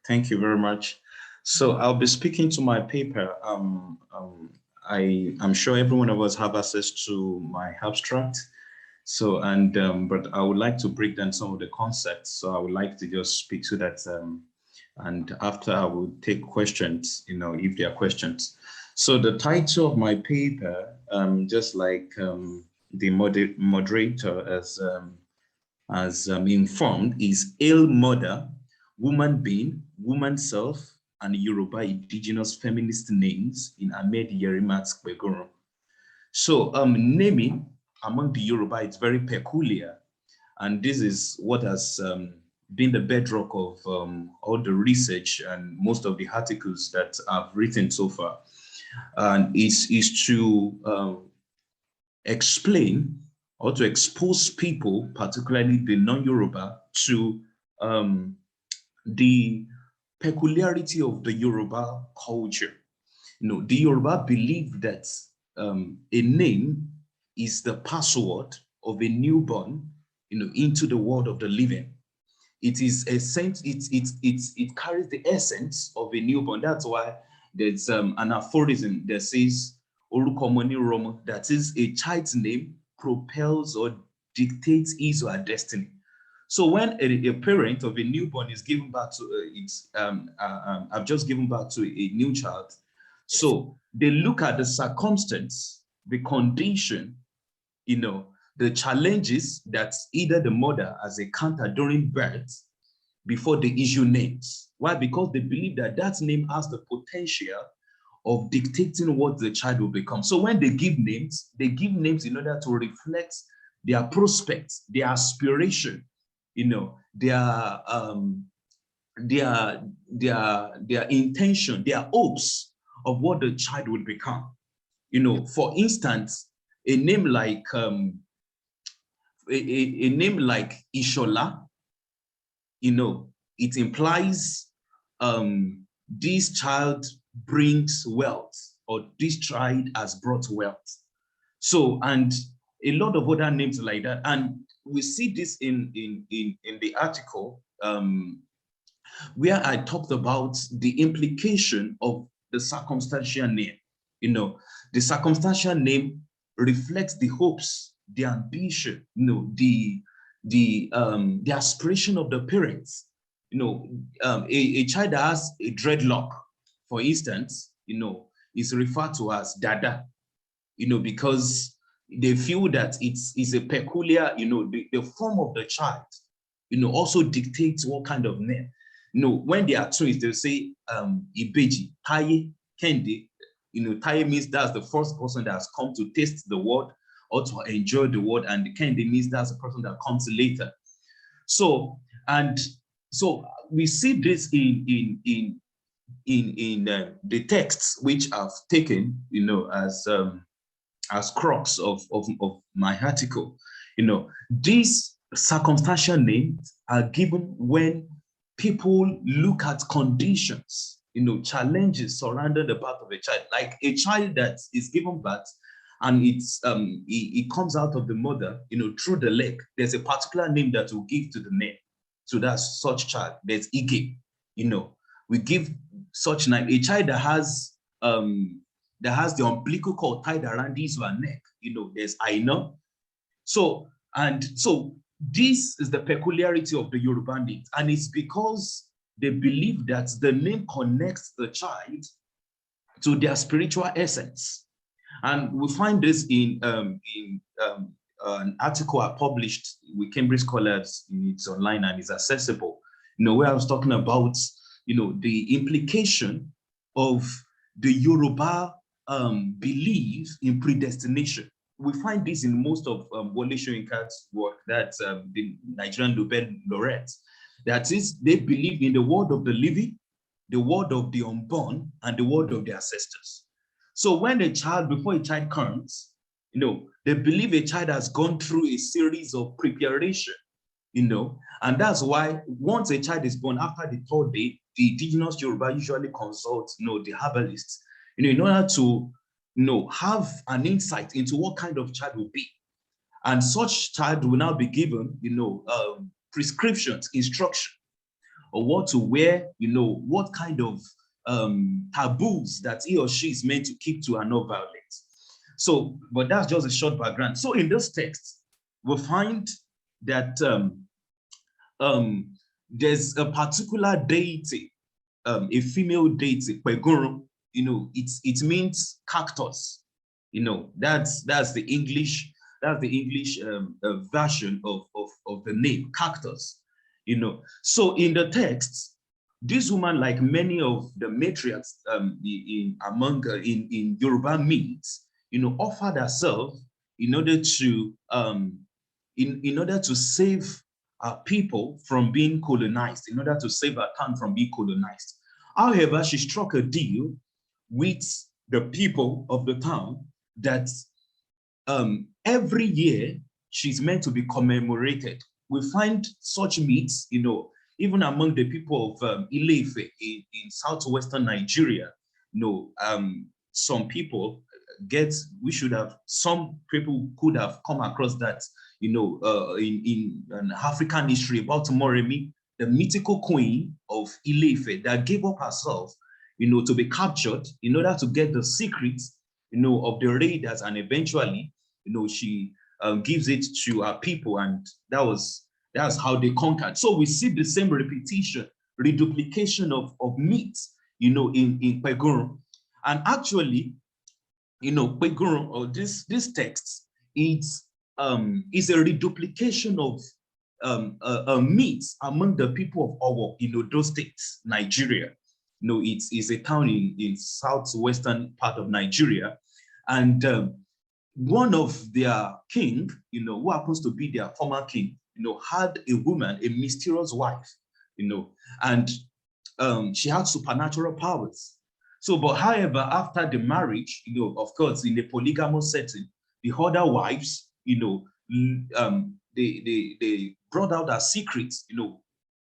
Thank you very much. So I'll be speaking to my paper. I'm sure every one of us have access to my abstract. So, but I would like to break down some of the concepts. So I would like to just speak to that. And after I will take questions, if there are questions. So the title of my paper, just like the moderator as informed, is Ale Mother, Womanbeing, Womanself, and Yoruba Indigenous Feminist Names in Ahmed Yerima's Pegunrun. So naming among the Yoruba, it's very peculiar. And this is what has been the bedrock of all the research and most of the articles that I've written so far. And is to explain or to expose people, particularly the non-Yoruba, to the peculiarity of the Yoruba culture. The Yoruba believe that a name is the password of a newborn, into the world of the living. It is a sense, it carries the essence of a newborn. That's why there's an aphorism that says, Olukomoni Romo, that is, a child's name propels or dictates his or her destiny. So when a parent of a newborn is given birth to, I've just given birth to a new child. So they look at the circumstance, the condition, the challenges that either the mother has encountered during birth before they issue names. Why? Because they believe that that name has the potential of dictating what the child will become. So when they give names in order to reflect their prospects, their aspiration, their intention, their hopes of what the child will become. For instance, a name like a name like Ishola, it implies this child brings wealth, or this child has brought wealth. So, and a lot of other names like that. And we see this in the article where I talked about the implication of the circumstantial name. The circumstantial name reflects the hopes, the ambition, the aspiration of the parents. A child that has a dreadlock, for instance, is referred to as Dada, because they feel that it's a peculiar, the form of the child, also dictates what kind of name. When they are twins, they'll say Ibeji, Taye, Kende. Taye means that's the first person that has come to taste the word or to enjoy the word, and Kende means that's the person that comes later. So we see this in the texts which I've taken, as crux of my article. These circumstantial names are given when people look at conditions, challenges surrounding the birth of a child, like a child that is given birth and it comes out of the mother, through the leg. There's a particular name that we give to the name, to that such child. There's Ige, we give such name. A child that has the umbilical cord tied around his or her neck, there's Aina. So this is the peculiarity of the Yoruba name, and it's because they believe that the name connects the child to their spiritual essence. And we find this in an article I published with Cambridge Scholars. It's online and it's accessible, where I was talking about, the implication of the Yoruba belief in predestination. We find this in most of Wole Soyinka's work, that the Nigerian Nobel laureate. That is, they believe in the world of the living, the world of the unborn, and the world of the ancestors. So when before a child comes, they believe a child has gone through a series of preparation, and that's why once a child is born, after the third day, the indigenous Yoruba usually consult, the herbalists, in order to have an insight into what kind of child will be. And such child will now be given, prescriptions, instruction or what to wear, what kind of taboos that he or she is meant to keep to and not violate. So, but that's just a short background. So in this text, we find that there's a particular deity, a female deity, Pegunrun. It means cactus. That's the English version of the name cactus. So in the text, this woman, like many of the matriarchs in Yoruba myths, offered herself in order to save our people from being colonized, in order to save our town from being colonized. However, she struck a deal with the people of the town that every year she's meant to be commemorated. We find such myths, even among the people of Ile-Ife in southwestern Nigeria. Some people some people could have come across that, in African history about Moremi, the mythical queen of Ile-Ife that gave up herself, to be captured in order to get the secrets, of the raiders, and eventually, she gives it to her people, and that's how they conquered. So we see the same repetition, reduplication of myths, in Pegunrun. And actually, Pegunrun, or this text, is a reduplication of myths among the people of Owo in Odo State, Nigeria. It's a town in southwestern part of Nigeria, and one of their king, who happens to be their former king, had a woman, a mysterious wife, and she had supernatural powers. So, but however, after the marriage, of course, in a polygamous setting, the other wives, they brought out her secrets,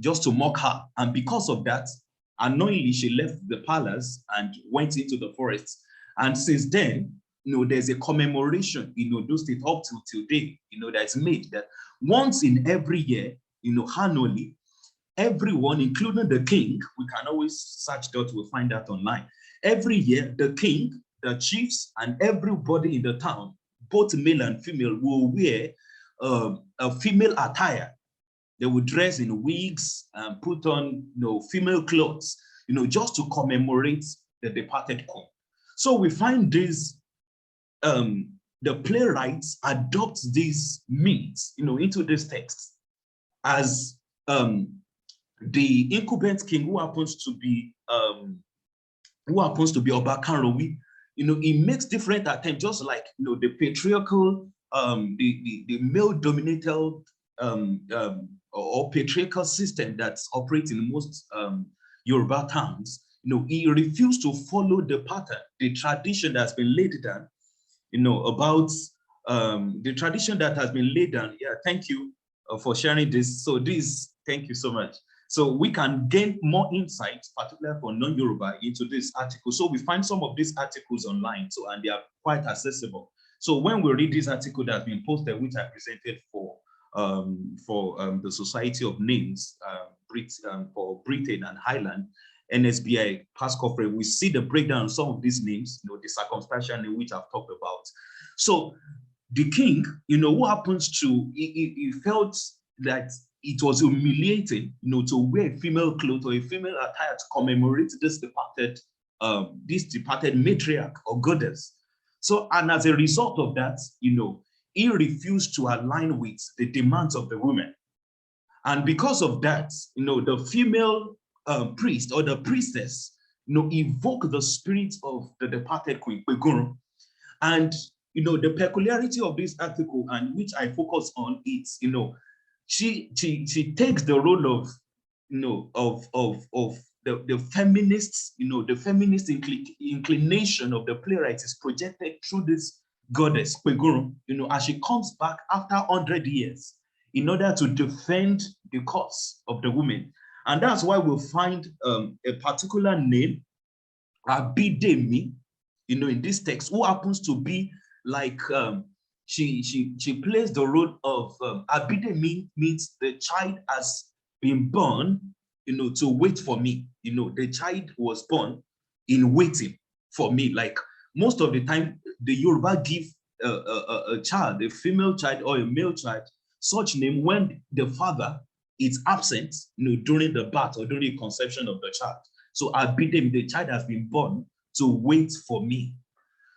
just to mock her. And because of that, unknowingly, she left the palace and went into the forest. And since then, there's a commemoration, those State up till today, that's made that once in every year, annually, everyone, including the king, we can always search that, we'll find that online. Every year, the king, the chiefs, and everybody in the town, both male and female, will wear a female attire. They will dress in wigs and put on, female clothes, just to commemorate the departed queen. So we find this, the playwrights adopt these myths, into this text as the incumbent king, who happens to be Obakanrowi, he makes different attempts, just like the patriarchal, the male-dominated or patriarchal system that's operating in most Yoruba towns. He refused to follow the pattern, the tradition that's been laid down, about the tradition that has been laid down. Yeah, thank you for sharing this. So thank you so much. So we can gain more insights, particularly for non-Yoruba, into this article. So we find some of these articles online, and they are quite accessible. So when we read this article that's been posted, which I presented for the Society of Names for Britain and Highland, NSBI past conference, we see the breakdown of some of these names, the circumstantial name which I've talked about. So the king, who happens to, he felt that it was humiliating, to wear a female clothes or a female attire to commemorate this departed matriarch or goddess. So, and as a result of that, he refused to align with the demands of the women. And because of that, the female priest or the priestess, evoke the spirit of the departed queen, Pegunrun. And, the peculiarity of this article, and which I focus on, it's, she takes the role of, the feminists, the feminist inclination of the playwright is projected through this goddess, Pegunrun, as she comes back after 100 years in order to defend the cause of the women. And that's why we'll find a particular name, Abidemi, in this text, who happens to be like, she plays the role of Abidemi, means the child has been born, to wait for me. The child was born in waiting for me. Like most of the time, the Yoruba give a child, a female child or a male child, such name when the father is absent, during the birth or during the conception of the child. So Abidemi, the child has been born to wait for me.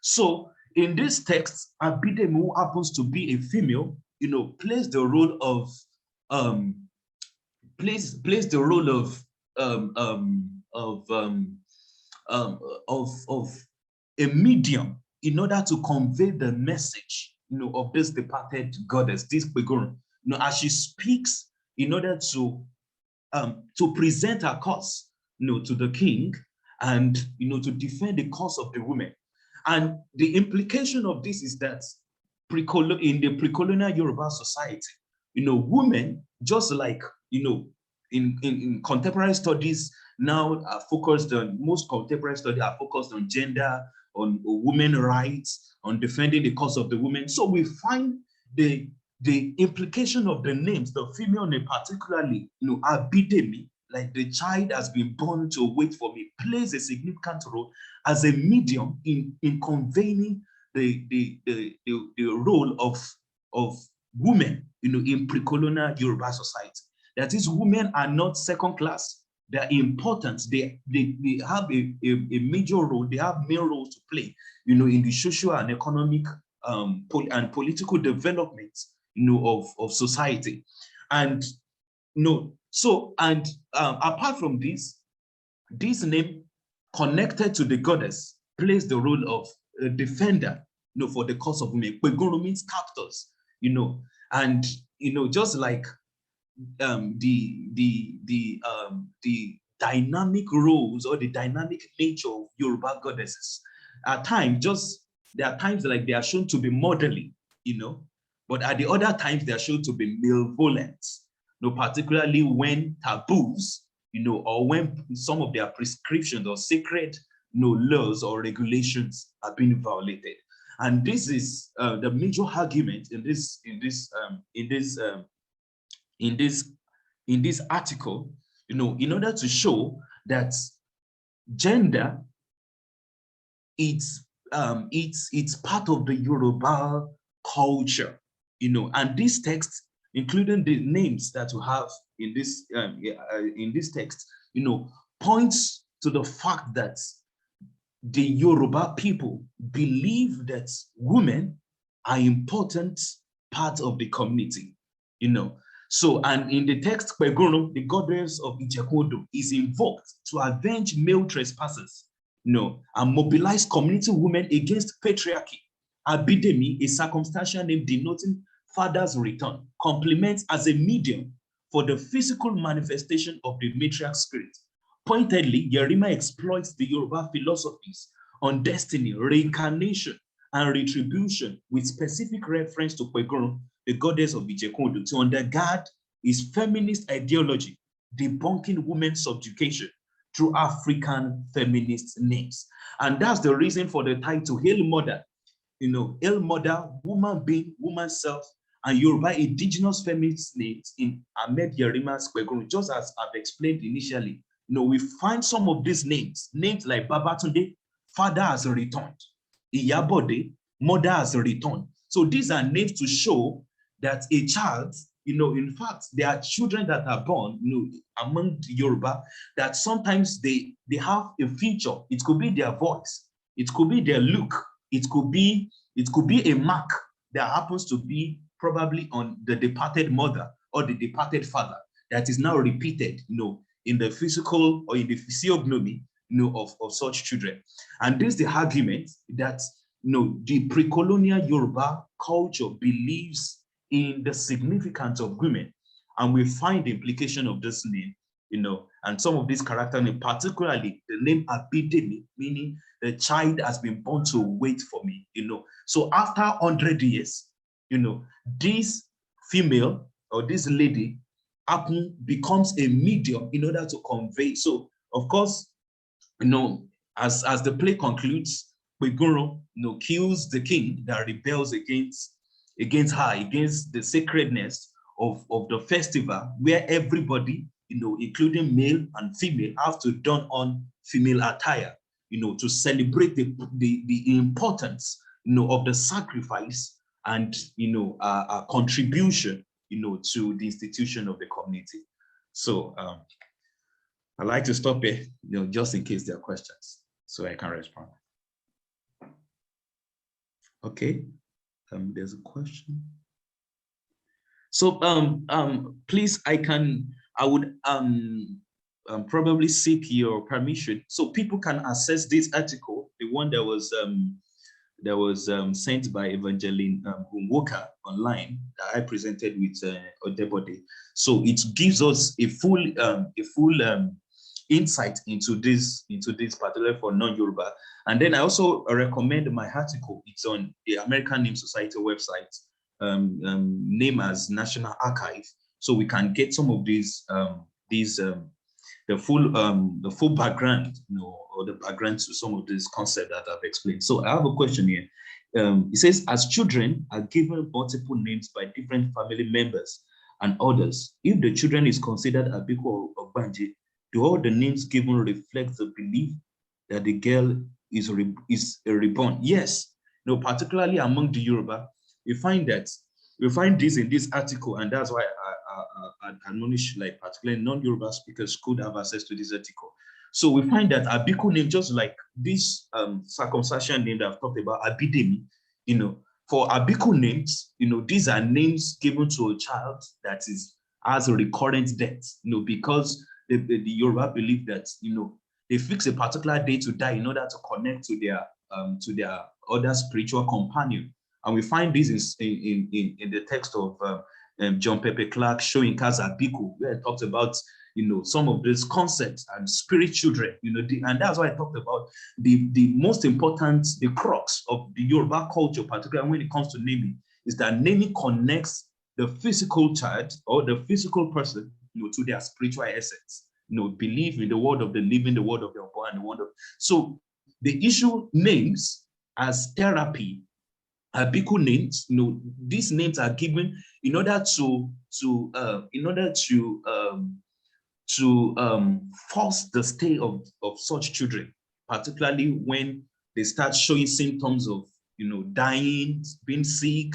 So in this text, Abidemi, who happens to be a female, plays the role of plays the role of a medium in order to convey the message, of this departed goddess, this Pegunrun, as she speaks in order to present her cause, to the king, and to defend the cause of the women. And the implication of this is that in the pre-colonial Yoruba society, women, just like in contemporary studies now are focused on, most contemporary studies are focused on gender, on women rights, on defending the cause of the women. So we find the implication of the names, the female name particularly, Abidemi, like the child has been born to wait for me, plays a significant role as a medium in conveying the role of women, in pre-colonial Yoruba society. That is, women are not second class. They are important. They have a major role. They have main roles to play, in the social and economic and political development, of society. And apart from this name connected to the goddess plays the role of a defender, for the cause of women. Pegunrun means captors, and just like the dynamic roles or the dynamic nature of Yoruba goddesses. At times, there are times like they are shown to be modeling, but at the other times they are shown to be malevolent, particularly when taboos, or when some of their prescriptions or sacred, laws or regulations are being violated. And this is the major argument in this article, in order to show that gender, it's part of the Yoruba culture, and this text, including the names that we have in this text, points to the fact that the Yoruba people believe that women are important part of the community, So, and in the text, Pegunrun, the goddess of Ojebode, is invoked to avenge male trespassers, and mobilize community women against patriarchy. Abidemi, a circumstantial name denoting father's return, complements as a medium for the physical manifestation of the matriarch spirit. Pointedly, Yerima exploits the Yoruba philosophies on destiny, reincarnation, and retribution with specific reference to Pegunrun, the goddess of Ojebode, to undergird his feminist ideology, debunking women's subjugation through African feminist names. And that's the reason for the title, Hail Mother, Hail Mother, Womanbeing, Womanself, and Yoruba Indigenous Feminist names in Ahmed Yerima's Pegunrun. Just as I've explained initially, we find some of these names like Babatunde, father has returned. Iyabode, mother has returned. So these are names to show that a child, in fact, there are children that are born, among the Yoruba, that sometimes they have a feature. It could be their voice, it could be their look, it could be a mark that happens to be probably on the departed mother or the departed father that is now repeated, in the physical or in the physiognomy, of such children. And this is the argument that, the pre-colonial Yoruba culture believes in the significance of women. And we find the implication of this name, and some of these character names, particularly the name Abidemi, meaning the child has been born to wait for me, So after 100 years, this female or this lady becomes a medium in order to convey. So of course, as the play concludes, Pegunrun, kills the king that rebels against her, against the sacredness of the festival, where everybody including male and female, have to don on female attire, to celebrate the importance, of the sacrifice and, a contribution, to the institution of the community. So I'd like to stop here, just in case there are questions, so I can respond. Okay, there's a question. So please, I would probably seek your permission so people can access this article, the one that was sent by Evangeline Walker online that I presented with Ojebode. So it gives us a full insight into this particular for non-Yoruba. And then I also recommend my article. It's on the American Name Society website, named as National Archive. So we can get some of these the full background, or the background to some of these concepts that I've explained. So I have a question here. It says, as children are given multiple names by different family members and others, if the children is considered Abiku or Banji, do all the names given reflect the belief that the girl is reborn? Yes, particularly among the Yoruba, we find this in this article, and that's why I admonish, like, particularly non-Yoruba speakers could have access to this article. So we find that Abiku name, just like this circumcision name that I've talked about, Abidemi, for Abiku names, these are names given to a child that has a recurrent death, because the Yoruba believe that, they fix a particular day to die in order to connect to their other spiritual companion. And we find this in the text of John Pepe Clark, showing Kaza Abiku, where it talks about, some of these concepts and spirit children, and that's why I talked about the most important, the crux of the Yoruba culture, particularly when it comes to naming, is that naming connects the physical child or the physical person, to their spiritual essence. Believe in the word of the living, the word of the born, and the word of. So the issue names as therapy, Abiku names, these names are given in order to force the stay of such children, particularly when they start showing symptoms of, dying, being sick,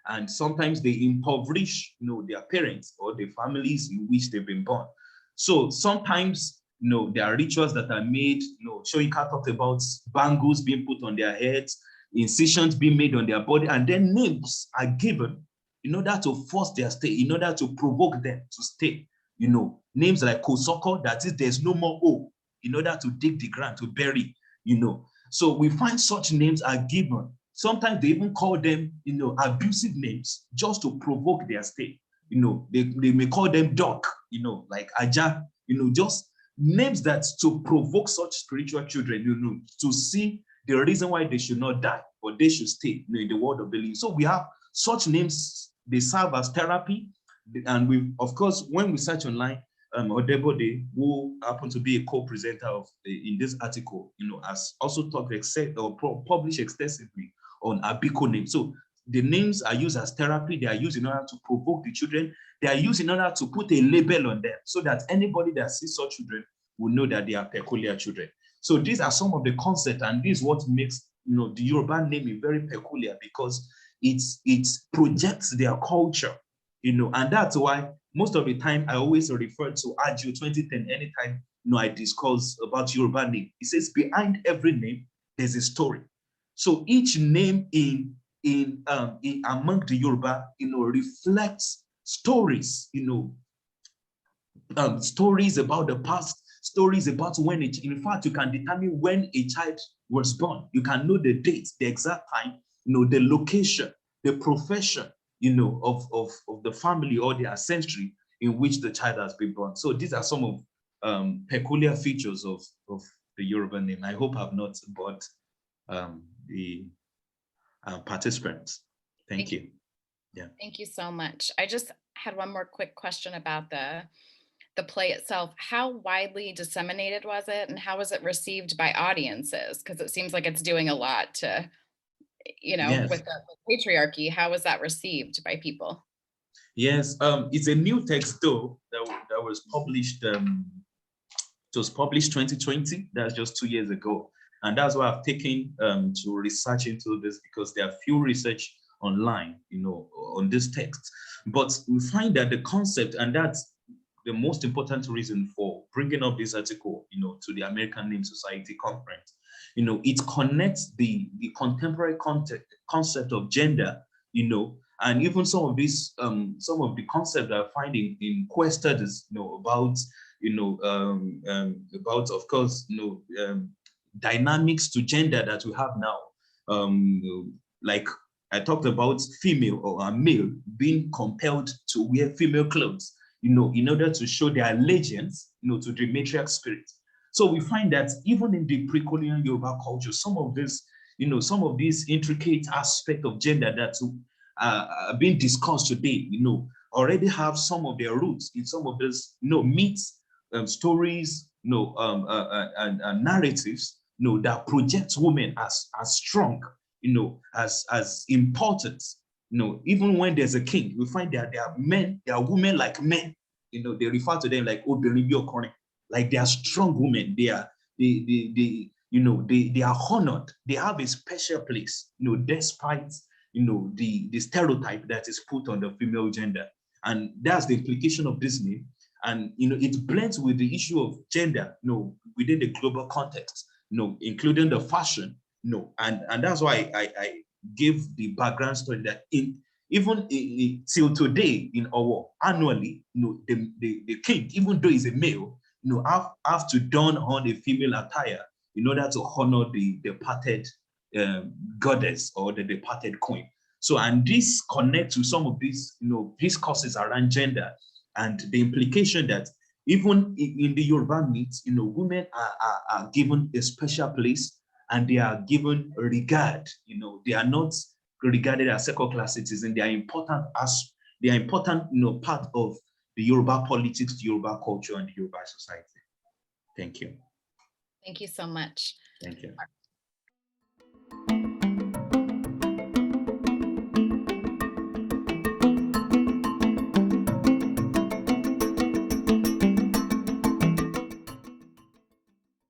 and sometimes they impoverish, their parents or the families in which they've been born. So sometimes, there are rituals that are made, showing Kat talked about bangles being put on their heads, incisions being made on their body, and then names are given in order to force their stay, in order to provoke them to stay. Names like Kosoko, that is, there's no more hope, in order to dig the ground, to bury, So we find such names are given. Sometimes they even call them, abusive names, just to provoke their stay. They may call them dog, like Aja, just names that to provoke such spiritual children, to see the reason why they should not die, but they should stay, in the world of belief. So we have such names, they serve as therapy. And we, of course, when we search online, Ojebode, who happened to be a co-presenter of in this article, has also talked published extensively on Abiku names. So the names are used as therapy. They are used in order to provoke the children. They are used in order to put a label on them, so that anybody that sees such children will know that they are peculiar children. So these are some of the concepts, and this is what makes, the Yoruba naming very peculiar, because it projects their culture, and that's why most of the time I always refer to Agio 2010 anytime, I discuss about Yoruba name. It says behind every name there's a story. So each name in among the Yoruba, reflects stories, stories about the past, stories about when in fact, you can determine when a child was born. You can know the date, the exact time, the location, the profession, of the family or the ancestry in which the child has been born. So these are some of peculiar features of the Yoruba name. I hope I've not bored the participants. Thank you. Yeah. Thank you so much. I just had one more quick question about the play itself. How widely disseminated was it, and how was it received by audiences? Because it seems like it's doing a lot to, Yes. with the patriarchy. How was that received by people? Yes, it's a new text though that was published. It was published 2020. That's just 2 years ago, and that's why I've taken to research into this, because there are few research online, on this text. But we find that the concept, and that's the most important reason for bringing up this article, to the American Name Society conference. It connects the contemporary concept of gender, and even some of the concepts that I find in queer studies, about, about, of course, dynamics to gender that we have now. Like I talked about female or a male being compelled to wear female clothes, in order to show their allegiance, to the matriarch spirit. So we find that even in the pre-colonial Yoruba culture, some of these intricate aspects of gender that are being discussed today, already have some of their roots in some of these, myths, stories, and narratives, that project women as strong, as important. Even when there's a king, we find that there are men, there are women like men. They refer to them like Oberinbi, like they are strong women. They are they are honored. They have a special place, despite the stereotype that is put on the female gender. And that's the implication of this name. And it blends with the issue of gender, within the global context, including the fashion, and that's why I give the background story that even till today in Owo, annually, the king, even though he's a male, have to don on a female attire in order to honor the departed goddess or the departed queen. So, and this connects to some of these, discourses around gender and the implication that even in the Yoruba myths, women are given a special place and they are given regard. They are not regarded as second-class citizens. They are important part of the Yoruba politics, the Yoruba culture, and the Yoruba society. Thank you. Thank you so much. Thank you.